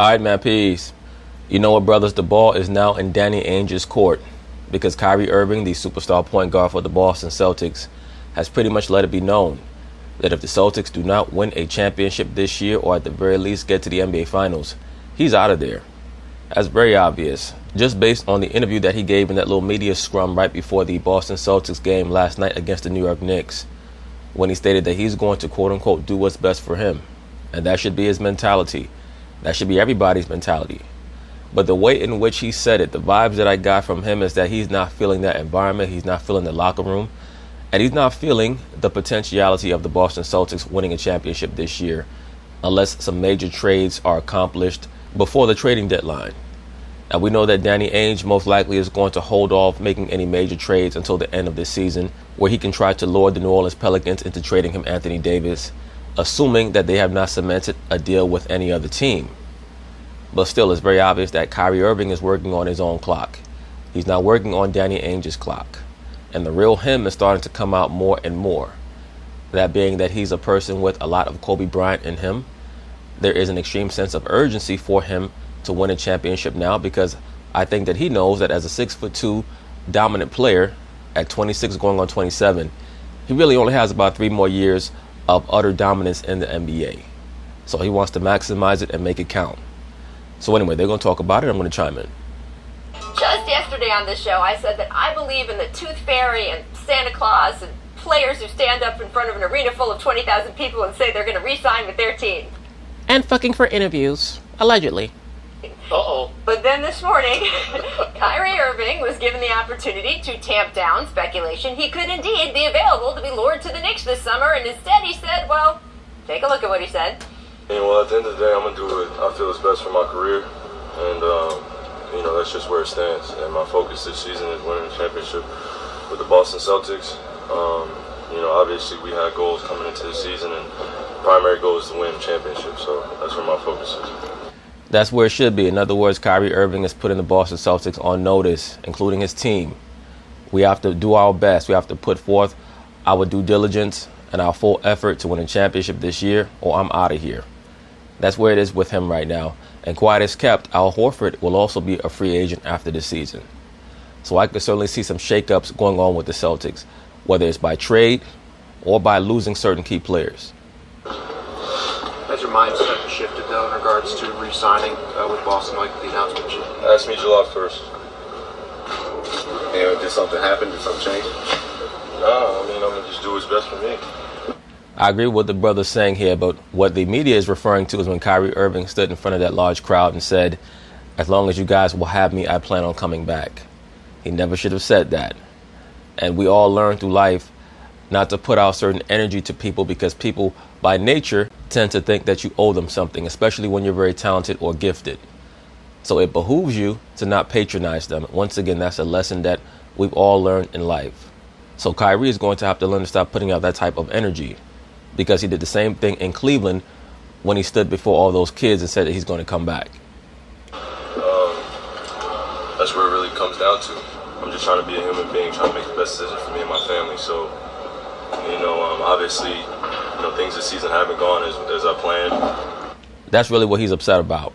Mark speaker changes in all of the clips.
Speaker 1: All right, man, peace. You know what, brothers? The ball is now in Danny Ainge's court because Kyrie Irving, the superstar point guard for the Boston Celtics, has pretty much let it be known that if the Celtics do not win a championship this year or at the very least get to the NBA Finals, he's out of there. That's very obvious, just based on the interview that he gave in that little media scrum right before the Boston Celtics game last night against the New York Knicks, when he stated that he's going to quote-unquote do what's best for him. And that should be his mentality. That should be everybody's mentality. But the way in which he said it, the vibes that I got from him is that he's not feeling that environment, he's not feeling the locker room, and he's not feeling the potentiality of the Boston Celtics winning a championship this year unless some major trades are accomplished before the trading deadline. And we know that Danny Ainge most likely is going to hold off making any major trades until the end of this season, where he can try to lure the New Orleans Pelicans into trading him Anthony Davis, assuming that they have not cemented a deal with any other team. But still, it's very obvious that Kyrie Irving is working on his own clock. He's not working on Danny Ainge's clock. And the real him is starting to come out more and more. That being that he's a person with a lot of Kobe Bryant in him. There is an extreme sense of urgency for him to win a championship now, because I think that he knows that as a 6'2" dominant player at 26 going on 27, he really only has about 3 more years of utter dominance in the NBA. So he wants to maximize it and make it count. So anyway, they're going to talk about it. I'm going to chime in.
Speaker 2: Just yesterday on this show, I said that I believe in the Tooth Fairy and Santa Claus and players who stand up in front of an arena full of 20,000 people and say they're going to re-sign with their team.
Speaker 3: And fucking for interviews, allegedly.
Speaker 2: Uh-oh. But then this morning, Kyrie Irving was given the opportunity to tamp down speculation he could indeed be available to be lured to the Knicks this summer, and instead he said, well, take a look at what he said.
Speaker 4: And well, at the end of the day, I'm going to do what I feel is best for my career, and, that's just where it stands. And my focus this season is winning a championship with the Boston Celtics. Obviously we had goals coming into the season, and primary goal is to win a championship, so that's where my focus is.
Speaker 1: That's where it should be. In other words, Kyrie Irving is putting the Boston Celtics on notice, including his team. We have to do our best. We have to put forth our due diligence and our full effort to win a championship this year, or I'm out of here. That's where it is with him right now. And quiet as kept, Al Horford will also be a free agent after this season. So I could certainly see some shakeups going on with the Celtics, whether it's by trade or by losing certain key players.
Speaker 5: Has your mindset shifted, though, in regards to re-signing with Boston, like the announcement?
Speaker 4: Ask me July 1st.
Speaker 5: Did something happen? Did something change?
Speaker 4: No, I'm going to just do what's best for me.
Speaker 1: I agree with what the brother's saying here, but what the media is referring to is when Kyrie Irving stood in front of that large crowd and said, as long as you guys will have me, I plan on coming back. He never should have said that. And we all learn through life not to put out certain energy to people, because people by nature tend to think that you owe them something, especially when you're very talented or gifted. So it behooves you to not patronize them. Once again, that's a lesson that we've all learned in life. So Kyrie is going to have to learn to stop putting out that type of energy, because he did the same thing in Cleveland when he stood before all those kids and said that he's going to come back.
Speaker 4: That's where it really comes down to. I'm just trying to be a human being, trying to make the best decision for me and my family. So, obviously, things this season haven't gone as I planned.
Speaker 1: That's really what he's upset about.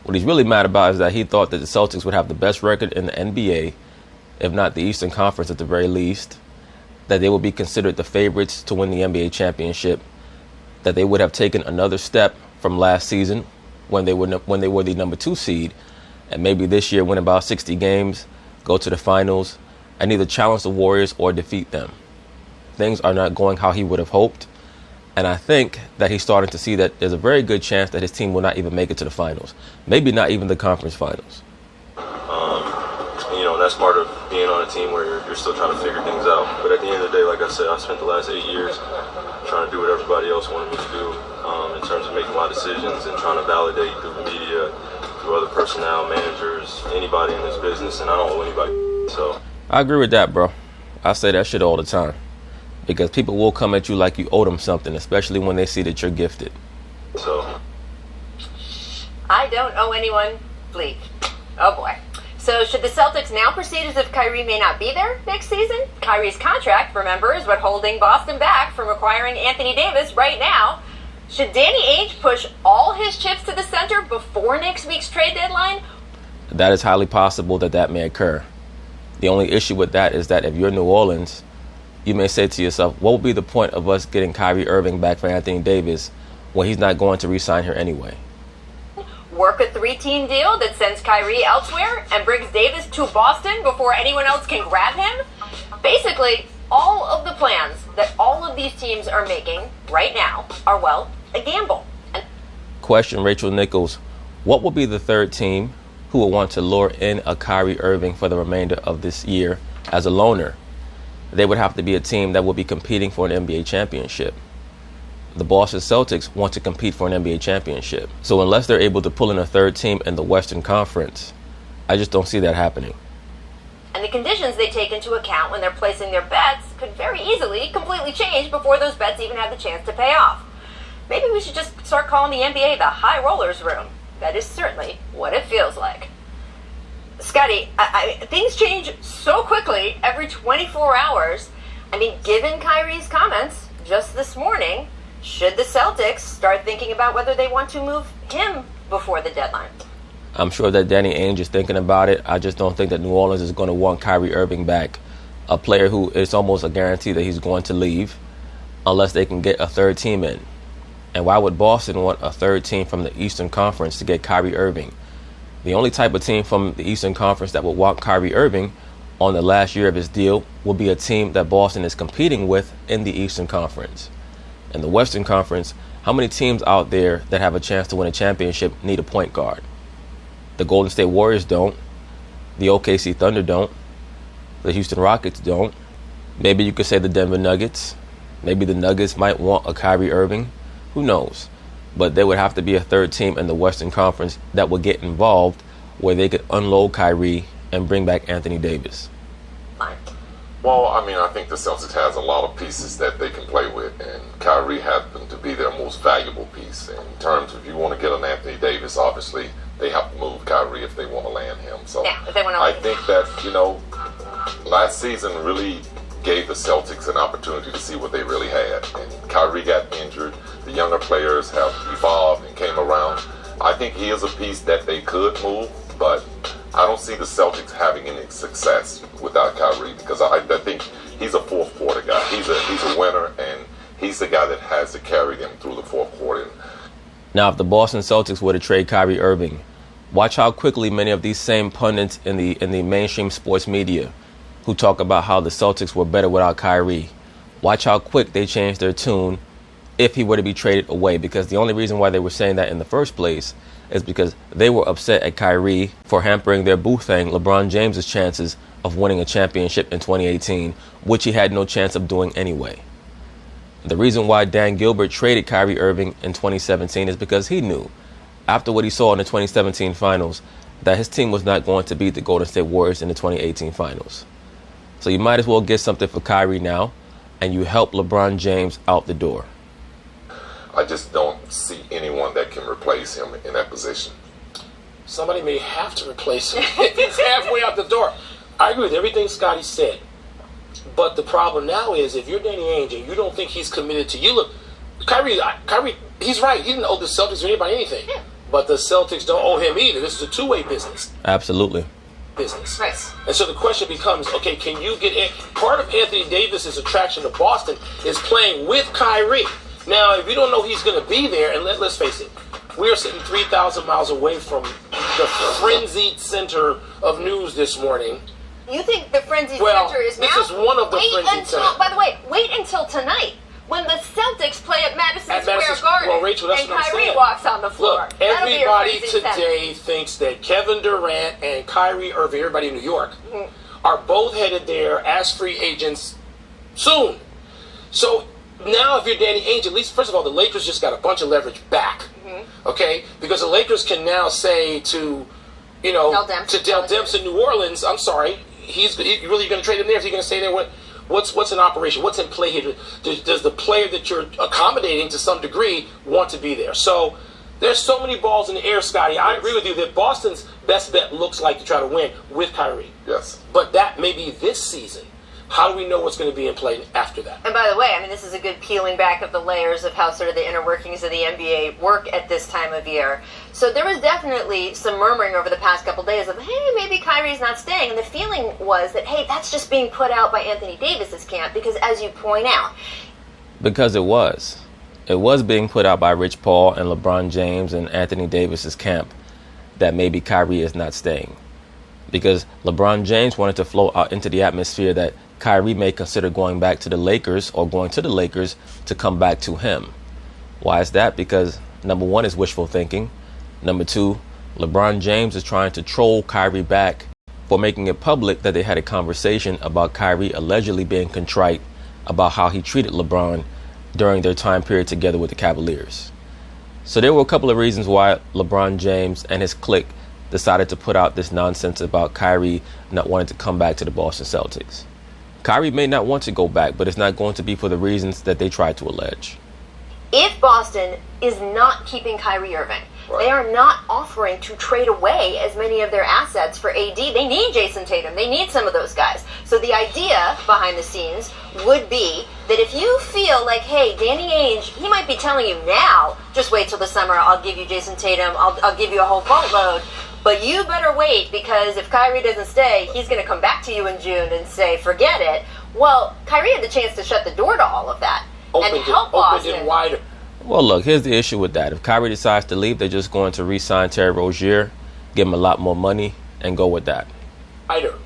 Speaker 1: What he's really mad about is that he thought that the Celtics would have the best record in the NBA, if not the Eastern Conference at the very least, that they would be considered the favorites to win the NBA championship, that they would have taken another step from last season when they were the number 2 seed, and maybe this year win about 60 games, go to the finals, and either challenge the Warriors or defeat them. Things are not going how he would have hoped, and I think that he's starting to see that there's a very good chance that his team will not even make it to the finals, maybe not even the conference finals.
Speaker 4: That's part of being on a team where you're still trying to figure things out. But at the end of the day, like I said, I spent the last 8 years trying to do what everybody else wanted me to do in terms of making my decisions and trying to validate through the media, through other personnel, managers, anybody in this business, and I don't owe anybody. So
Speaker 1: I agree with that, bro. I say that shit all the time, because people will come at you like you owe them something, especially when they see that you're gifted.
Speaker 4: So
Speaker 2: I don't owe anyone bleep. Oh boy. So should the Celtics now proceed as if Kyrie may not be there next season? Kyrie's contract, remember, is what holding Boston back from acquiring Anthony Davis right now. Should Danny Ainge push all his chips to the center before before next week's trade deadline?
Speaker 1: That is highly possible that may occur. The only issue with that is that if you're New Orleans, you may say to yourself, what would be the point of us getting Kyrie Irving back for Anthony Davis when he's not going to re-sign here anyway?
Speaker 2: Work a 3-team deal that sends Kyrie elsewhere and brings Davis to Boston before anyone else can grab him? Basically, all of the plans that all of these teams are making right now are, well, a gamble.
Speaker 1: Question, Rachel Nichols, what will be the third team who will want to lure in a Kyrie Irving for the remainder of this year as a loaner? They would have to be a team that will be competing for an NBA championship. The Boston Celtics want to compete for an NBA championship. So unless they're able to pull in a third team in the Western Conference, I just don't see that happening.
Speaker 2: And the conditions they take into account when they're placing their bets could very easily completely change before those bets even have the chance to pay off. Maybe we should just start calling the NBA the high rollers room. That is certainly what it feels like. Scotty, things change so quickly every 24 hours. I mean, given Kyrie's comments just this morning, should the Celtics start thinking about whether they want to move him before the deadline?
Speaker 1: I'm sure that Danny Ainge is thinking about it. I just don't think that New Orleans is going to want Kyrie Irving back, a player who it's almost a guarantee that he's going to leave unless they can get a third team in. And why would Boston want a third team from the Eastern Conference to get Kyrie Irving? The only type of team from the Eastern Conference that would want Kyrie Irving on the last year of his deal will be a team that Boston is competing with in the Eastern Conference. In the Western Conference, how many teams out there that have a chance to win a championship need a point guard? The Golden State Warriors don't. The OKC Thunder don't. The Houston Rockets don't. Maybe you could say the Denver Nuggets. Maybe the Nuggets might want a Kyrie Irving. Who knows? But there would have to be a third team in the Western Conference that would get involved where they could unload Kyrie and bring back Anthony Davis.
Speaker 6: Well, I mean, I think the Celtics has a lot of pieces that they can play with, and Kyrie happened to be their most valuable piece. In terms of if you want to get an Anthony Davis, obviously they have to move Kyrie if they want to land him. So
Speaker 2: yeah, if they want to
Speaker 6: I think that, last season really gave the Celtics an opportunity to see what they really had. And Kyrie got injured. The younger players have evolved and came around. I think he is a piece that they could move, but I don't see the Celtics having any success without Kyrie because I think he's a fourth quarter guy. He's a winner, and he's the guy that has to carry them through the fourth quarter.
Speaker 1: Now, if the Boston Celtics were to trade Kyrie Irving, watch how quickly many of these same pundits in the mainstream sports media who talk about how the Celtics were better without Kyrie, watch how quick they change their tune if he were to be traded away, because the only reason why they were saying that in the first place is because they were upset at Kyrie for hampering their boo thing, LeBron James' chances of winning a championship in 2018, which he had no chance of doing anyway. The reason why Dan Gilbert traded Kyrie Irving in 2017 is because he knew, after what he saw in the 2017 finals, that his team was not going to beat the Golden State Warriors in the 2018 finals. So you might as well get something for Kyrie now, and you help LeBron James out the door.
Speaker 6: I just don't see anyone that can replace him in that position.
Speaker 7: Somebody may have to replace him. He's halfway out the door. I agree with everything Scotty said. But the problem now is if you're Danny Ainge and you don't think he's committed to you, look, Kyrie, he's right. He didn't owe the Celtics or anybody anything. Yeah. But the Celtics don't owe him either. This is a two-way business.
Speaker 1: Absolutely.
Speaker 7: Business.
Speaker 2: Right.
Speaker 7: And so the question becomes, okay, can you get in? Part of Anthony Davis's attraction to Boston is playing with Kyrie. Now, if you don't know he's going to be there, and let's face it, we are sitting 3,000 miles away from the frenzied center of news this morning.
Speaker 2: You think the frenzied center is now?
Speaker 7: This is one of the frenzied centers.
Speaker 2: By the way, wait until tonight when the Celtics play at Madison Square Garden.
Speaker 7: Well, Rachel, that's
Speaker 2: and
Speaker 7: what I'm
Speaker 2: Kyrie
Speaker 7: saying.
Speaker 2: Walks on the floor.
Speaker 7: Look, everybody today thinks that Kevin Durant and Kyrie Irving, everybody in New York, are both headed there as free agents soon. So now if you're Danny Ainge, at least, first of all, the Lakers just got a bunch of leverage back. Okay? Because the Lakers can now say to, Dell Demps in New Orleans, I'm sorry, you really going to trade him there? Is he going to stay there? What's an operation? What's in play here? Does the player that you're accommodating to some degree want to be there? So there's so many balls in the air, Scotty. I agree with you that Boston's best bet looks like to try to win with Kyrie.
Speaker 6: Yes.
Speaker 7: But that may be this season. How do we know what's going to be in play after that?
Speaker 2: And by the way, I mean, this is a good peeling back of the layers of how sort of the inner workings of the NBA work at this time of year. So there was definitely some murmuring over the past couple days of, hey, maybe Kyrie's not staying. And the feeling was that, hey, that's just being put out by Anthony Davis's camp because, as you point out,
Speaker 1: because it was being put out by Rich Paul and LeBron James and Anthony Davis's camp that maybe Kyrie is not staying. Because LeBron James wanted to float out into the atmosphere that Kyrie may consider going back to the Lakers or going to the Lakers to come back to him. Why is that? Because number one is wishful thinking. Number two, LeBron James is trying to troll Kyrie back for making it public that they had a conversation about Kyrie allegedly being contrite about how he treated LeBron during their time period together with the Cavaliers. So there were a couple of reasons why LeBron James and his clique decided to put out this nonsense about Kyrie not wanting to come back to the Boston Celtics. Kyrie may not want to go back, but it's not going to be for the reasons that they tried to allege.
Speaker 2: if Boston is not keeping Kyrie Irving, they are not offering to trade away as many of their assets for AD. They need Jason Tatum. They need some of those guys. So the idea behind the scenes would be that if you feel like, hey, Danny Ainge, he might be telling you now, just wait till the summer, I'll give you Jason Tatum, I'll give you a whole boatload. But you better wait, because if Kyrie doesn't stay, he's going to come back to you in June and say, forget it. Well, Kyrie had the chance to shut the door to all of that and help Boston.
Speaker 7: Open it wider.
Speaker 1: Well, look, here's the issue with that. If Kyrie decides to leave, they're just going to re-sign Terry Rozier, give him a lot more money, and go with that.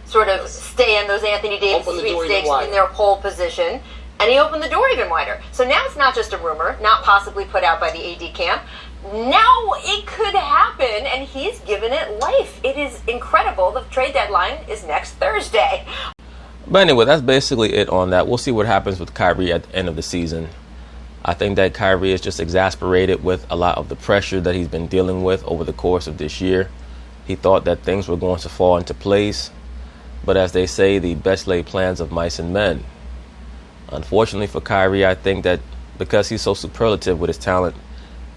Speaker 2: Sort of stay in those Anthony Davis sweepstakes in their pole position. And he opened the door even wider. So now it's not just a rumor, not possibly put out by the AD camp. Now it could happen, and he's given it life. It is incredible. The trade deadline is next Thursday.
Speaker 1: But anyway, that's basically it on that. We'll see what happens with Kyrie at the end of the season. I think that Kyrie is just exasperated with a lot of the pressure that he's been dealing with over the course of this year. He thought that things were going to fall into place. But as they say, the best laid plans of mice and men. Unfortunately for Kyrie, I think that because he's so superlative with his talent,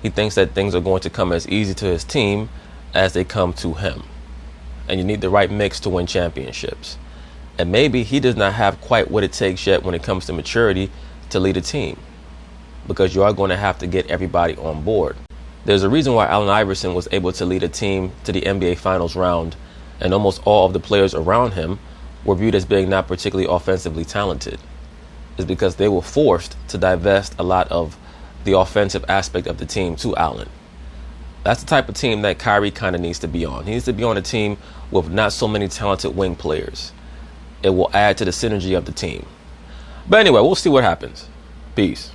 Speaker 1: he thinks that things are going to come as easy to his team as they come to him. And you need the right mix to win championships. And maybe he does not have quite what it takes yet when it comes to maturity to lead a team, because you are going to have to get everybody on board. There's a reason why Allen Iverson was able to lead a team to the NBA Finals round, and almost all of the players around him were viewed as being not particularly offensively talented. It's because they were forced to divest a lot of the offensive aspect of the team to Allen. That's the type of team that Kyrie kind of needs to be on. He needs to be on a team with not so many talented wing players. It will add to the synergy of the team. But anyway, we'll see what happens. Peace.